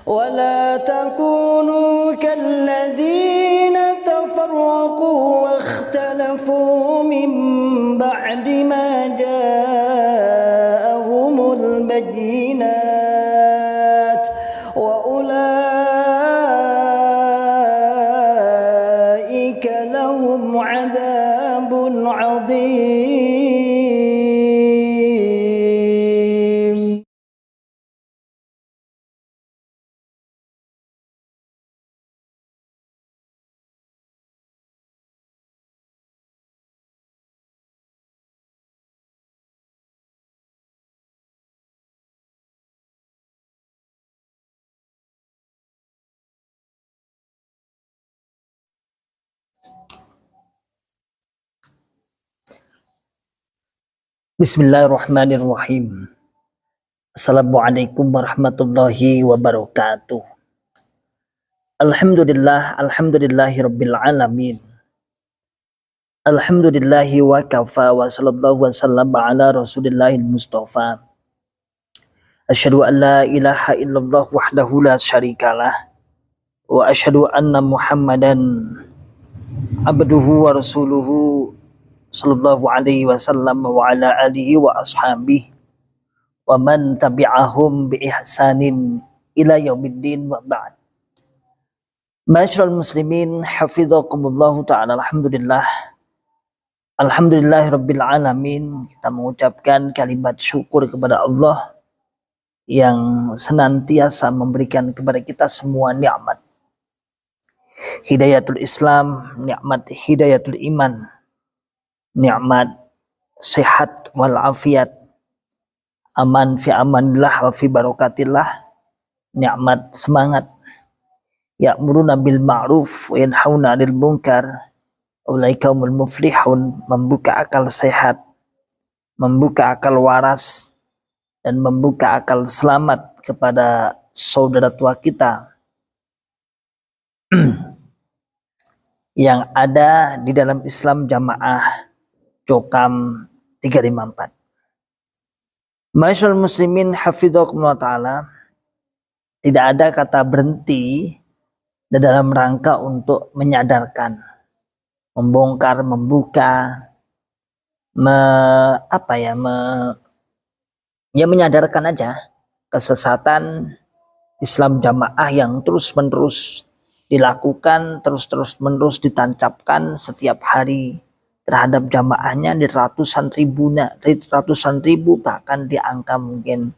ولا تكونوا كالذين تفرقوا واختلفوا من بعد ما جاءهم البينات وأولئك لهم عذاب عظيم. Bismillahirrahmanirrahim. Assalamualaikum warahmatullahi wabarakatuh. Alhamdulillahirabbil alamin. Alhamdulillahi wa kafa wa sallallahu wasallam ala rasulillahil mustafa. Asyhadu an la ilaha illallah wahdahu la syarikalah wa asyhadu anna Muhammadan abduhu wa rasuluhu sallallahu alaihi wasallam wa ala alihi wa ashabihi wa man tabi'ahum bi ihsanin ila yaumiddin wa ba'd. Ma'asyiral muslimin hafizakumullah ta'ala. Alhamdulillahirabbil alamin. Kita mengucapkan kalimat syukur kepada Allah yang senantiasa memberikan kepada kita semua nikmat. Hidayatul Islam, nikmat hidayatul iman, nikmat sehat wal afiat, aman fi amanillah wa fi barakatillah, nikmat semangat, ya'muruna bil ma'ruf wa yanhauna 'anil munkar, ulaika humul muflihun, membuka akal sehat, membuka akal waras, dan membuka akal selamat kepada saudara tua kita yang ada di dalam Islam Jamaah Cokam 354. Ma'asyiral muslimin hafizakumullah ta'ala, tidak ada kata berhenti dalam rangka untuk menyadarkan, membongkar, membuka, menyadarkan aja kesesatan Islam Jamaah yang terus-menerus dilakukan, terus-menerus ditancapkan setiap hari terhadap jamaahnya di ratusan ribu, bahkan di angka mungkin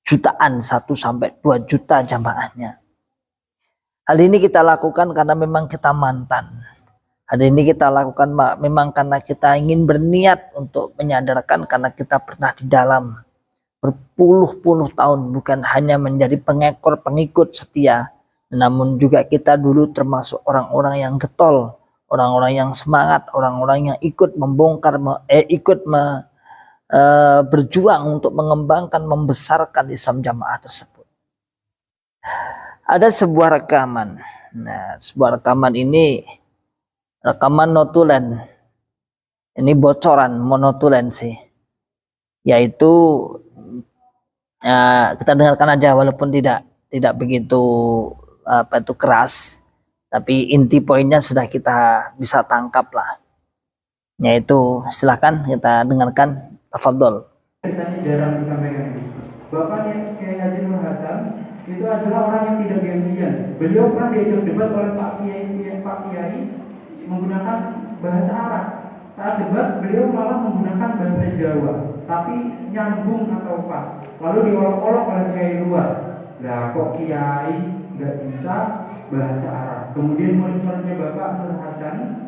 jutaan, 1 sampai 2 juta jamaahnya. Hal ini kita lakukan karena memang kita mantan. Hal ini kita lakukan memang karena kita ingin berniat untuk menyadarkan, karena kita pernah di dalam berpuluh-puluh tahun, bukan hanya menjadi pengikut setia, namun juga kita dulu termasuk orang-orang yang getol, orang-orang yang semangat, orang-orang yang ikut membongkar, berjuang untuk mengembangkan, membesarkan Islam Jamaah tersebut. Ada sebuah rekaman. Nah, sebuah rekaman ini rekaman notulen. Ini bocoran monotulen sih. Yaitu kita dengarkan aja, walaupun tidak begitu keras, tapi inti poinnya sudah kita bisa tangkap lah. Yaitu silahkan kita dengarkan. Tafadhol. Kita jarang disampaikan ini. Bapak Kiai Haji Nur Hasan itu adalah orang yang tidak gengsian. Beliau pernah diajak debat oleh Pak Kiai menggunakan bahasa Arab. Saat debat beliau malah menggunakan bahasa Jawa, tapi nyambung atau pas. Lalu diolok-olok oleh Kiai luar. Lah kok Kiai nggak bisa bahasa Arab? Kemudian murid-muridnya Bapak Nur Hasan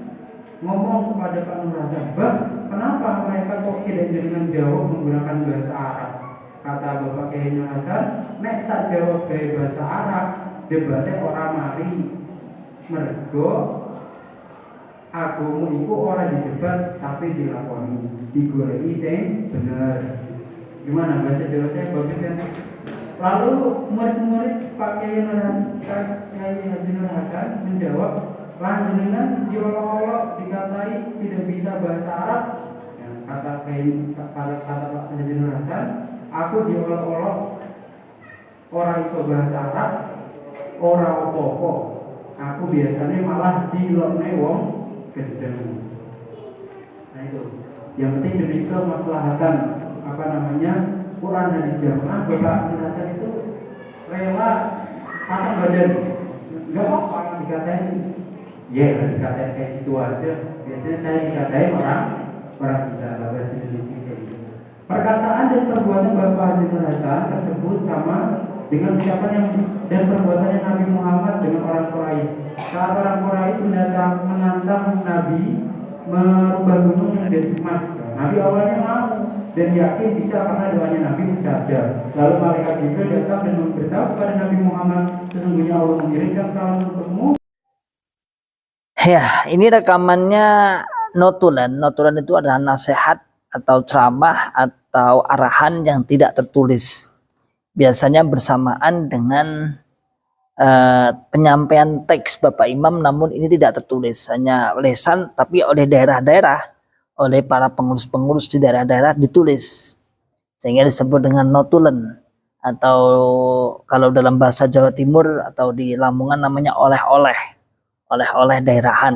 ngomong kepada Pak Nur Hasan, "Bang, kenapa mereka kok tidak dengan jawab menggunakan bahasa Arab?" Kata Bapak Kiai Nur Hasan, "Nek tak jawab dari bahasa Arab, debatnya orang mari. Mergo agama iku ora didebat tapi dilakoni, digoleki sing bener." Gimana bahasa Jawa saya bagus kan? Lalu murid-murid Pak Kiai Haji Nur Hasan menjawab, "Lanjutnya diolok-olok dikatai tidak bisa bahasa Arab." Ya, kata Pak Haji Nur Hasan, "Aku diolok-olok ora iso bahasa Arab, ora apa-apa. Aku biasanya malah dilokne wong gendeng. Nah itu. Yang penting demi kemaslahatan Quran hadis jamaah, Bapak Abdul Hasan itu rela pasang badan. Enggak apa-apa dikatain. Ya, dikatain kayak gitu aja. Biasanya saya dikatain orang kita bahasa Indonesia. Perkataan dan perbuatan Bapak Abdul Hasan tersebut sama dengan ucapan yang dan perbuatannya Nabi Muhammad dengan orang Quraisy. Saat orang Quraisy menantang Nabi merubah gunung menjadi emas. Nabi awalnya mau dan yakin bisa karena doanya Nabi mustajab. Lalu malaikat Jibril datang dan memberitahu kepada Nabi Muhammad, sesungguhnya Allah mengirimkan salam untukmu. Ya, ini rekamannya notulen. Notulen itu adalah nasihat atau ceramah atau arahan yang tidak tertulis. Biasanya bersamaan dengan penyampaian teks Bapak Imam, namun ini tidak tertulis, hanya lesan, tapi oleh daerah-daerah, oleh para pengurus-pengurus di daerah-daerah ditulis, sehingga disebut dengan notulen, atau kalau dalam bahasa Jawa Timur atau di Lamongan namanya oleh-oleh daerahan.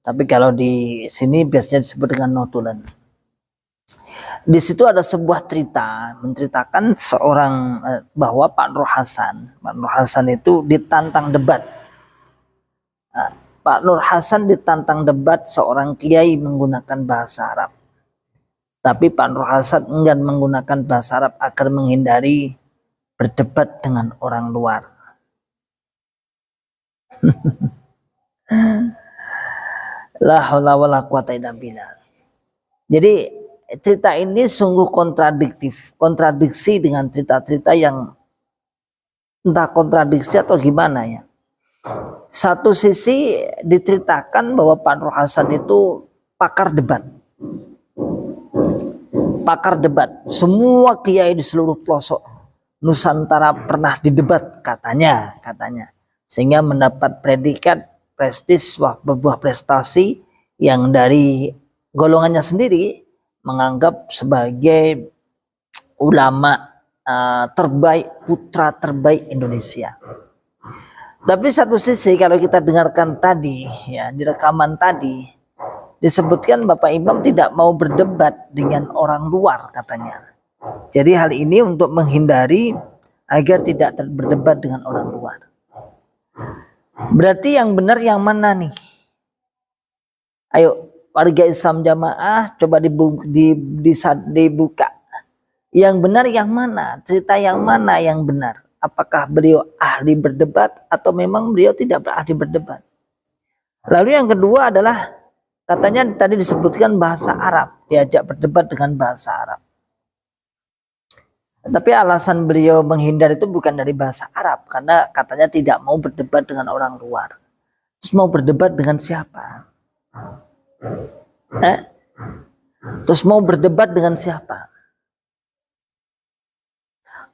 Tapi kalau di sini biasanya disebut dengan notulen. Di situ ada sebuah cerita menceritakan seorang bahwa Pak Nur Hasan itu ditantang debat. Pak Nur Hasan ditantang debat seorang kiai menggunakan bahasa Arab. Tapi Pak Nur Hasan enggan menggunakan bahasa Arab agar menghindari berdebat dengan orang luar. La haula wala quwata illa billah. Jadi cerita ini sungguh kontradiksi dengan cerita-cerita yang entah kontradiksi atau gimana ya. Satu sisi diceritakan bahwa Pak Nur Hasan itu pakar debat. Semua kiai di seluruh pelosok Nusantara pernah didebat katanya. Sehingga mendapat predikat prestis, sebuah prestasi yang dari golongannya sendiri menganggap sebagai ulama terbaik, putra terbaik Indonesia. Tapi satu sisi kalau kita dengarkan tadi ya, di rekaman tadi disebutkan Bapak Imam tidak mau berdebat dengan orang luar katanya. Jadi hal ini untuk menghindari agar tidak berdebat dengan orang luar. Berarti yang benar yang mana nih? Ayo warga Islam Jamaah coba dibuka. Yang benar yang mana? Cerita yang mana yang benar? Apakah beliau ahli berdebat atau memang beliau tidak ahli berdebat? Lalu yang kedua adalah katanya tadi disebutkan bahasa Arab, diajak berdebat dengan bahasa Arab. Tapi alasan beliau menghindar itu bukan dari bahasa Arab, karena katanya tidak mau berdebat dengan orang luar. Terus mau berdebat dengan siapa? Terus mau berdebat dengan siapa?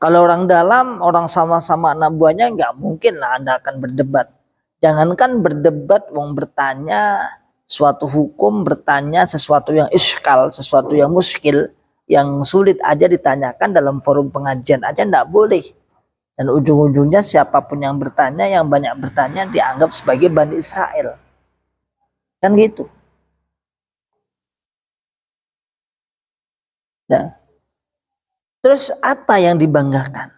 Kalau orang dalam, orang sama-sama anak buahnya, nggak mungkin lah Anda akan berdebat. Jangankan berdebat, wong bertanya suatu hukum, bertanya sesuatu yang iskal, sesuatu yang muskil, yang sulit aja ditanyakan dalam forum pengajian aja nggak boleh. Dan ujung-ujungnya siapapun yang bertanya, yang banyak bertanya dianggap sebagai Bani Israel. Kan gitu. Nah, terus apa yang dibanggakan?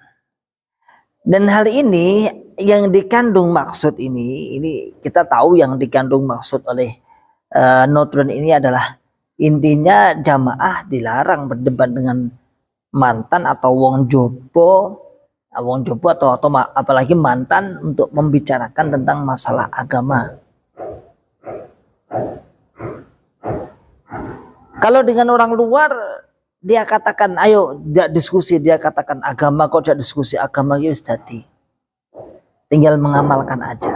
Dan hal ini yang dikandung maksud ini kita tahu yang dikandung maksud oleh Notron ini adalah intinya jamaah dilarang berdebat dengan mantan atau wong jopo atau apalagi mantan untuk membicarakan tentang masalah agama. Kalau dengan orang luar dia katakan ayo diskusi, dia katakan agama kok tidak diskusi, agama ya jadi tinggal mengamalkan aja.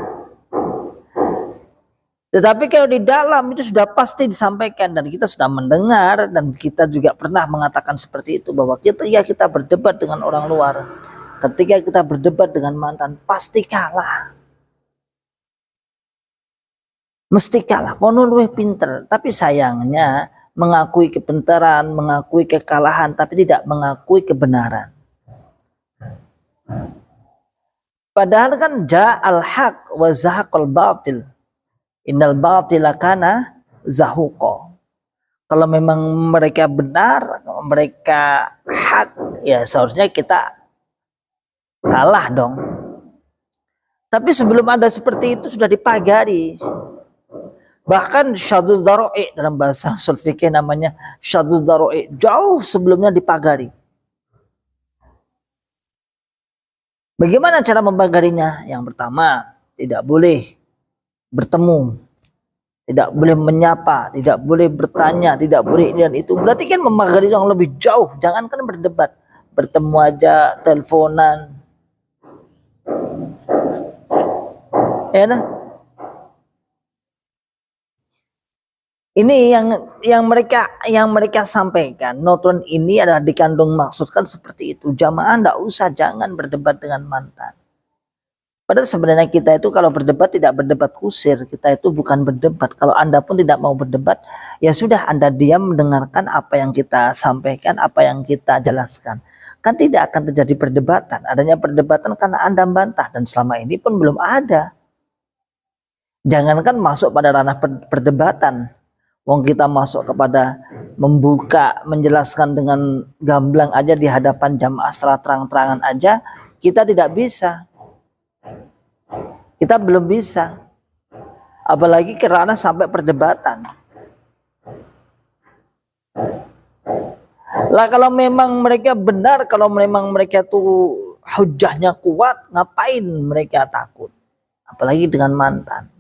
Tetapi kalau di dalam itu sudah pasti disampaikan dan kita sudah mendengar dan kita juga pernah mengatakan seperti itu bahwa kita berdebat dengan orang luar, ketika kita berdebat dengan mantan pasti kalah. Mesti kalah, kono luwih pinter, tapi sayangnya mengakui kepintaran, mengakui kekalahan, tapi tidak mengakui kebenaran. Padahal kan ja'al haq wa zahaqal batil. Innal batila kana zahuqa. Kalau memang mereka benar, mereka hak, ya seharusnya kita kalah dong. Tapi sebelum ada seperti itu sudah dipagari. Bahkan syadud daro'i dalam bahasa usul fikih namanya syadud daro'i, jauh sebelumnya dipagari. Bagaimana cara membagarinya? Yang pertama, tidak boleh bertemu, tidak boleh menyapa, tidak boleh bertanya, tidak boleh ini dan itu. Berarti kan membagari yang lebih jauh. Jangankan berdebat, bertemu aja, teleponan. Ya nah? Ini yang mereka sampaikan. Notron ini adalah dikandung maksudkan seperti itu. Jamaah ndak usah, jangan berdebat dengan mantan. Padahal sebenarnya kita itu kalau berdebat tidak berdebat kusir. Kita itu bukan berdebat. Kalau Anda pun tidak mau berdebat, ya sudah Anda diam mendengarkan apa yang kita sampaikan, apa yang kita jelaskan. Kan tidak akan terjadi perdebatan. Adanya perdebatan karena Anda bantah. Dan selama ini pun belum ada. Jangankan masuk pada ranah perdebatan. Wong kita masuk kepada membuka, menjelaskan dengan gamblang aja di hadapan jamaah secara terang-terangan aja, kita tidak bisa. Kita belum bisa. Apalagi karena sampai perdebatan. Lah kalau memang mereka benar, kalau memang mereka tuh hujahnya kuat, ngapain mereka takut? Apalagi dengan mantan.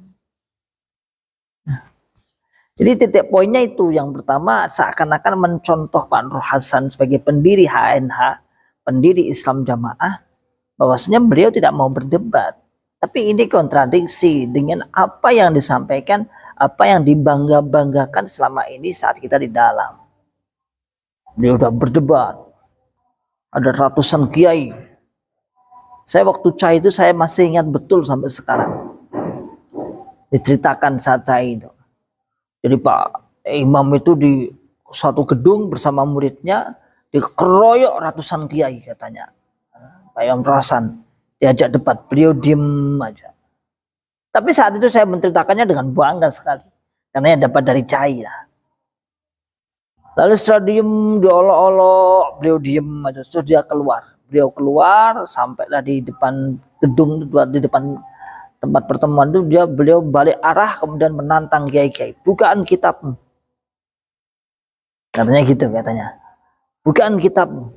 Jadi titik poinnya itu, yang pertama seakan-akan mencontoh Pak Nur Hasan sebagai pendiri HNH, pendiri Islam Jamaah, bahwasanya beliau tidak mau berdebat. Tapi ini kontradiksi dengan apa yang disampaikan, apa yang dibangga-banggakan selama ini saat kita di dalam. Beliau sudah berdebat, ada ratusan kiai. Saya waktu cai itu saya masih ingat betul sampai sekarang. Diceritakan saat cai itu. Jadi Pak Imam itu di suatu gedung bersama muridnya dikeroyok ratusan kiai katanya. Pak Imam Hasan diajak debat, beliau diem aja. Tapi saat itu saya menceritakannya dengan bangga sekali karena dapat dari cai lah. Lalu setelah diem diolok-olok, beliau diem aja, terus dia keluar. Beliau keluar sampailah di depan gedung, di depan tempat pertemuan itu beliau balik arah kemudian menantang kiai-kiai, bukaan kitabmu. Katanya gitu katanya. Bukaan kitabmu.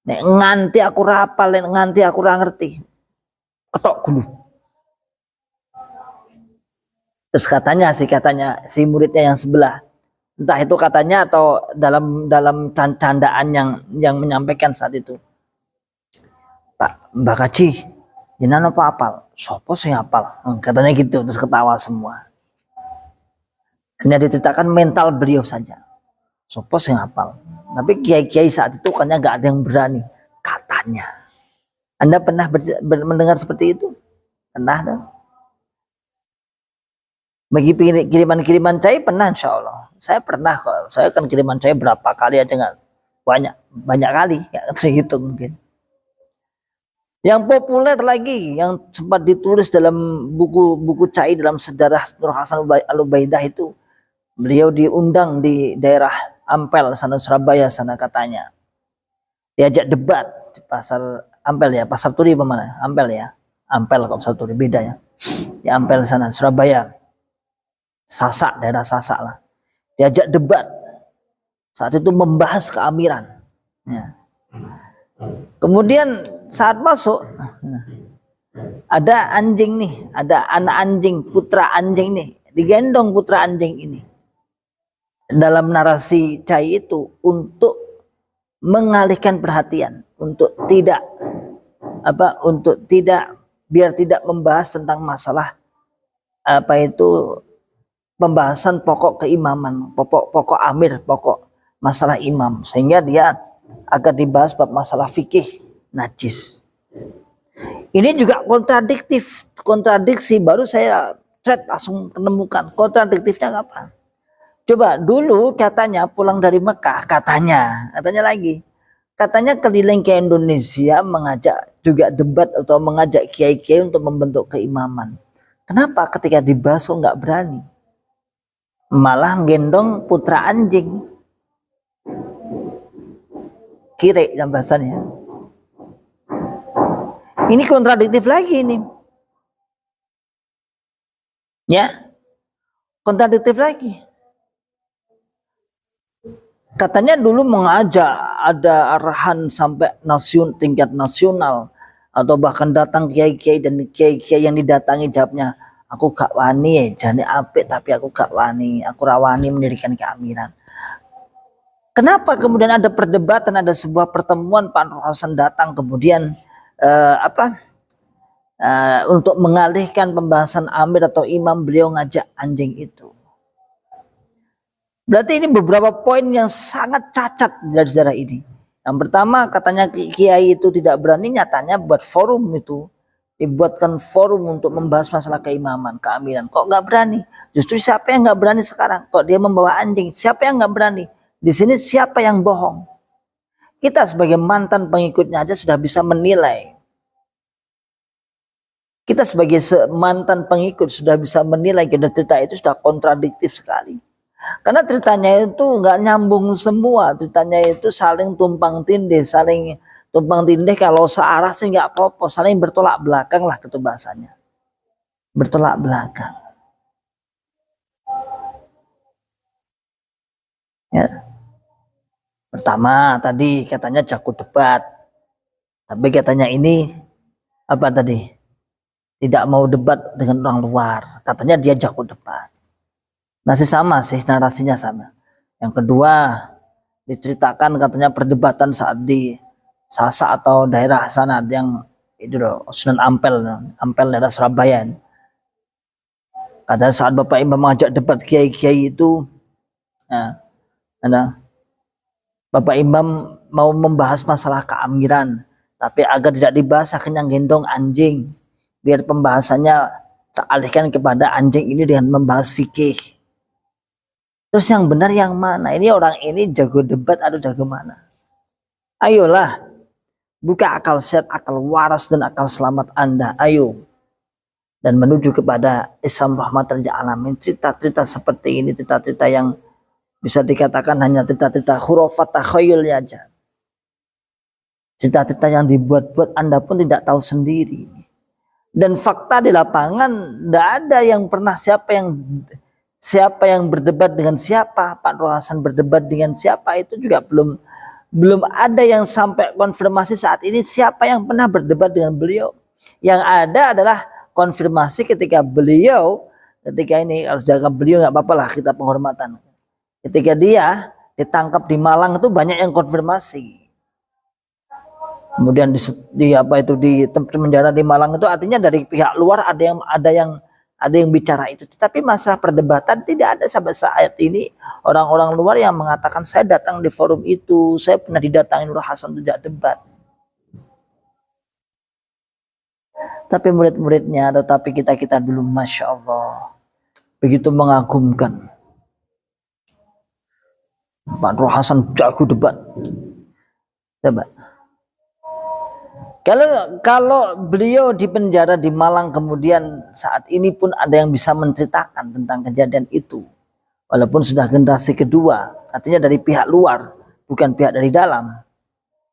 Nek nganti aku rapal, nek nganti aku ora ngerti. Ketok dulu. Terus katanya si muridnya yang sebelah, entah itu katanya atau dalam candaan yang menyampaikan saat itu. Pak Mbak Kaji, jenengan apa apal? Sopo sing apal? Katanya gitu, terus ketawa semua. Hanya diceritakan mental beliau saja. Sopo sing apal? Tapi kiai-kiai saat itu kayaknya gak ada yang berani. Katanya. Anda pernah mendengar seperti itu? Pernah dong? Bagi kiriman-kiriman cai pernah, insya Allah. Saya pernah kok. Saya kan kiriman cai berapa kali aja nggak banyak kali, nggak terhitung mungkin. Yang populer lagi, yang sempat ditulis dalam buku cai dalam sejarah Nur Hasan Al-Ubaidah itu, beliau diundang di daerah Ampel sana Surabaya sana katanya, diajak debat di pasar Ampel ya, pasar Turi mana? Ampel ya, Ampel kok pasar Turi beda ya, di Ampel sana Surabaya, Sasak, daerah Sasak lah, diajak debat saat itu membahas keamiran. Ya. Kemudian saat masuk ada anjing nih, ada anak anjing, putra anjing nih, digendong putra anjing ini. Dalam narasi cai itu untuk mengalihkan perhatian, untuk tidak biar tidak membahas tentang masalah pembahasan pokok keimaman, pokok amir, pokok masalah imam, sehingga dia akan dibahas bab masalah fikih najis. Ini juga kontradiksi, baru saya chat langsung menemukan kontradiktifnya apa. Coba dulu katanya pulang dari Mekah, katanya katanya keliling ke Indonesia mengajak juga debat atau mengajak kiai-kiai untuk membentuk keimaman. Kenapa ketika dibahas kok nggak berani? Malah gendong putra anjing. Kire dan bahasanya. Ini kontradiktif lagi ini. Ya, kontradiktif lagi. Katanya dulu mengajak ada arahan sampai tingkat nasional atau bahkan datang kiai-kiai dan kiai-kiai yang didatangi jawabnya, aku gak wani jane apik tapi aku gak wani, aku rawani mendirikan keamiran. Kenapa kemudian ada perdebatan, ada sebuah pertemuan Pak Nur Hasan datang kemudian untuk mengalihkan pembahasan amir atau imam, beliau ngajak anjing itu. Berarti ini beberapa poin yang sangat cacat dari sejarah ini. Yang pertama katanya kiai itu tidak berani, nyatanya buat forum itu, dibuatkan forum untuk membahas masalah keimaman, keamiran. Kok nggak berani? Justru siapa yang nggak berani sekarang? Kok dia membawa anjing? Siapa yang nggak berani? Di sini siapa yang bohong? Kita sebagai mantan pengikutnya aja sudah bisa menilai. Kita sebagai mantan pengikut sudah bisa menilai karena cerita itu sudah kontradiktif sekali. Karena ceritanya itu nggak nyambung semua, ceritanya itu saling tumpang tindih, kalau searah sih nggak apa-apa, saling bertolak belakang lah gitu bahasanya, bertolak belakang. Ya. Pertama tadi katanya jago debat, tapi katanya ini apa tadi? Tidak mau debat dengan orang luar, katanya dia jago debat. Masih sama sih, narasinya sama. Yang kedua, diceritakan katanya perdebatan saat di Sasa atau daerah sana yang itu loh, Sunan Ampel daerah Surabaya. Katanya saat Bapak Imam mengajak debat kiai-kiai itu, Bapak Imam mau membahas masalah keamiran, tapi agar tidak dibahas akhirnya gendong anjing, biar pembahasannya teralihkan kepada anjing ini dengan membahas fikih. Terus yang benar yang mana? Ini orang ini jago debat atau jago mana? Ayolah, buka akal sehat, akal waras dan akal selamat Anda. Ayo. Dan menuju kepada Islam rahmatan lil alamin. Cerita-cerita seperti ini, cerita-cerita yang bisa dikatakan hanya cerita-cerita khurafat takhayul aja. Cerita-cerita yang dibuat-buat Anda pun tidak tahu sendiri. Dan fakta di lapangan tidak ada yang pernah siapa yang berdebat dengan siapa, Pak Nur Hasan berdebat dengan siapa, itu juga belum ada yang sampai konfirmasi saat ini siapa yang pernah berdebat dengan beliau. Yang ada adalah konfirmasi ketika ini harus jaga beliau, nggak apa-apa lah, kita penghormatan. Ketika dia ditangkap di Malang itu banyak yang konfirmasi. Kemudian di penjara di Malang itu artinya dari pihak luar ada yang bicara itu. Tapi masalah perdebatan tidak ada sampai saat ini orang-orang luar yang mengatakan saya datang di forum itu, saya pernah didatangi Nur Hasan tidak debat. Tapi murid-muridnya, tetapi kita dulu Masya Allah begitu mengagumkan. Pak Nur Hasan jago debat. Coba. Kalau beliau di penjara di Malang kemudian saat ini pun ada yang bisa menceritakan tentang kejadian itu, walaupun sudah generasi kedua, artinya dari pihak luar bukan pihak dari dalam.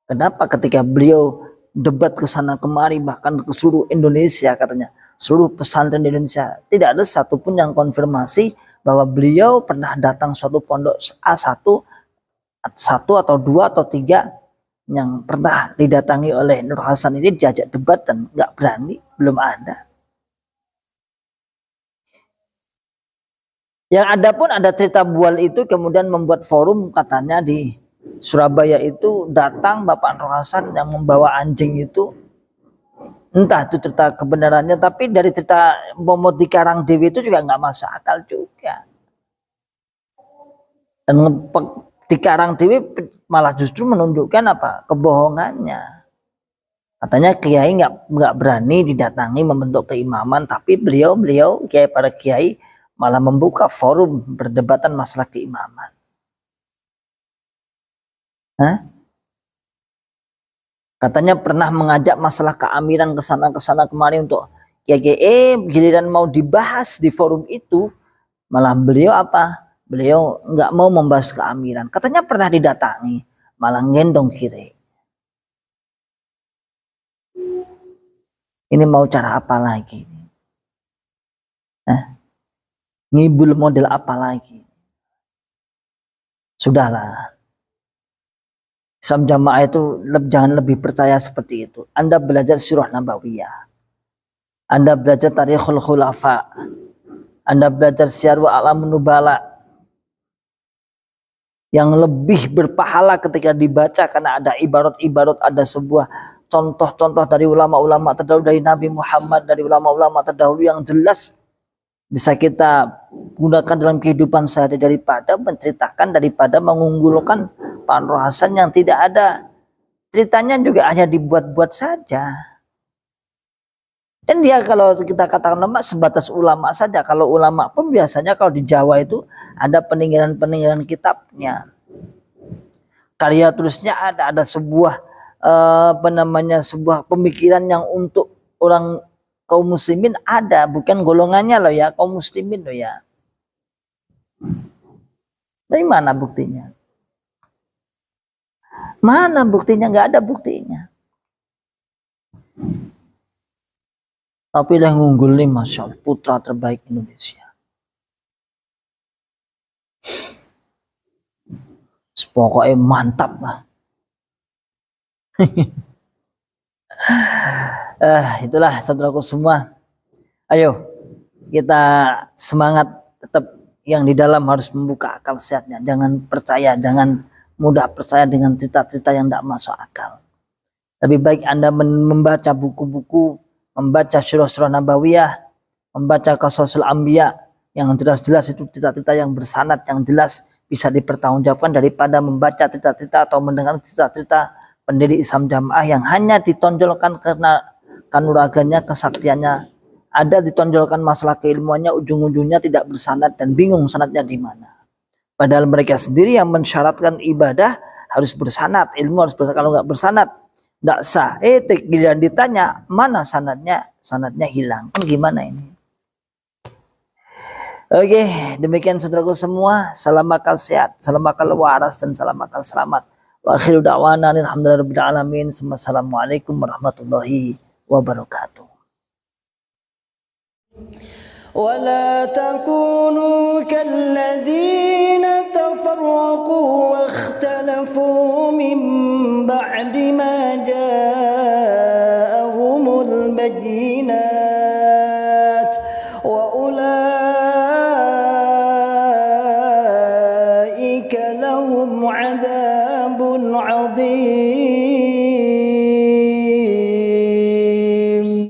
Kenapa ketika beliau debat ke sana kemari bahkan ke seluruh Indonesia, katanya seluruh pesantren di Indonesia, tidak ada satupun yang konfirmasi bahwa beliau pernah datang suatu pondok satu atau dua atau tiga yang pernah didatangi oleh Nur Hasan ini diajak debat dan nggak berani, belum ada. Yang ada pun ada cerita bual itu kemudian membuat forum katanya di Surabaya itu datang Bapak Nur Hasan yang membawa anjing itu, entah itu cerita kebenarannya, tapi dari cerita Momot di Karangdewi itu juga nggak masuk akal juga. Dan di Karangdewi malah justru menunjukkan apa? Kebohongannya. Katanya kiai nggak berani didatangi membentuk keimaman, tapi beliau kiai para kiai malah membuka forum perdebatan masalah keimaman. Hah? Katanya pernah mengajak masalah keamiran ke sana kemari untuk giliran mau dibahas di forum itu, malah beliau apa? Beliau nggak mau membahas keamiran. Katanya pernah didatangi, malah ngendong kiri. Ini mau cara apa lagi? Ngibul model apa lagi? Sudahlah. Islam Jamaah itu jangan lebih percaya seperti itu. Anda belajar Sirah Nabawiyah, Anda belajar Tarikhul Khulafa, Anda belajar Syiar wa A'lamun Nubala, yang lebih berpahala ketika dibaca karena ada ibarat-ibarat, ada sebuah contoh-contoh dari ulama-ulama terdahulu, dari Nabi Muhammad, dari ulama-ulama terdahulu yang jelas bisa kita gunakan dalam kehidupan sehari, daripada menceritakan, daripada mengunggulkan Pak Anwar Hasan yang tidak ada ceritanya, juga hanya dibuat-buat saja. Dan dia kalau kita katakan ulama sebatas ulama saja. Kalau ulama pun biasanya kalau di Jawa itu ada peninggalan-peninggalan kitabnya, karya tulisnya ada sebuah sebuah pemikiran yang untuk orang kaum muslimin ada, bukan golongannya loh ya, kaum muslimin loh ya. Dari mana buktinya? Mana buktinya? Nggak ada buktinya. Tapi yang unggul nih, Masya Allah, putra terbaik Indonesia. Pokoknya mantap lah. Itulah saudaraku semua. Ayo kita semangat, tetap yang di dalam harus membuka akal sehatnya. Jangan mudah percaya dengan cerita-cerita yang tidak masuk akal. Lebih baik Anda membaca buku-buku, membaca Sirah Nabawiyah, membaca Qasasul Anbiya yang jelas-jelas itu cerita-cerita yang bersanad, yang jelas bisa dipertanggungjawabkan, daripada membaca cerita-cerita atau mendengar cerita-cerita pendiri Islam Jamaah yang hanya ditonjolkan karena kanuragannya, kesaktiannya, ada ditonjolkan masalah keilmuannya, ujung-ujungnya tidak bersanad dan bingung sanadnya di mana. Padahal mereka sendiri yang mensyaratkan ibadah harus bersanad, ilmu harus bersanad. Kalau nggak bersanad tidak sah. Giliran ditanya mana sanadnya, sanadnya hilang. Gimana ini? Oke, demikian saudaraku semua. Salam akal sehat, salam akal waras, dan salam akal selamat. Wa akhiru da'wana alhamdulillahirabbil alamin. Assalamualaikum warahmatullahi wabarakatuh. ولا تكونوا كالذين تفرقوا واختلفوا من بعد ما جاءهم البينات وأولئك لهم عذاب عظيم.